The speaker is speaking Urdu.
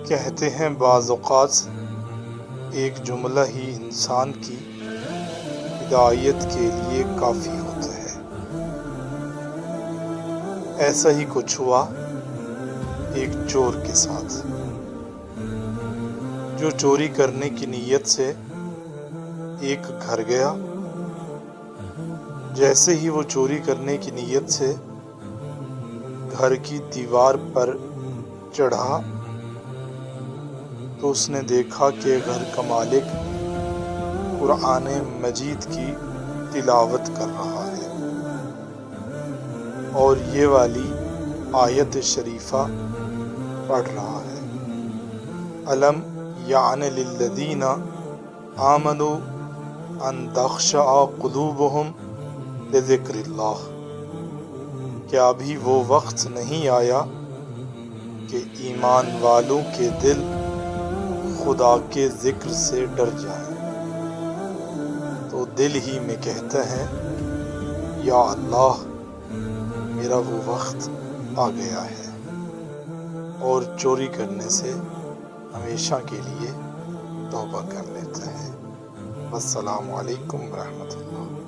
کہتے ہیں بعض اوقات ایک جملہ ہی انسان کی ہدایت کے لیے کافی ہوتا ہے۔ ایسا ہی کچھ ہوا ایک چور کے ساتھ، جو چوری کرنے کی نیت سے ایک گھر گیا۔ جیسے ہی وہ چوری کرنے کی نیت سے گھر کی دیوار پر چڑھا تو اس نے دیکھا کہ گھر کا مالک قرآن مجید کی تلاوت کر رہا ہے اور یہ والی آیت شریفہ پڑھ رہا ہے، أَلَمْ يَعْنِ لِلَّذِينَ آمَنُوا أَن تَخْشَعَ قُلُوبُهُمْ لِذِكْرِ اللَّهِ، کیا ابھی وہ وقت نہیں آیا کہ ایمان والوں کے دل خدا کے ذکر سے ڈر جائیں؟ تو دل ہی میں کہتا ہے یا اللہ میرا وہ وقت آ گیا ہے، اور چوری کرنے سے ہمیشہ کے لیے توبہ کر لیتا ہے۔ السلام علیکم ورحمۃ اللہ۔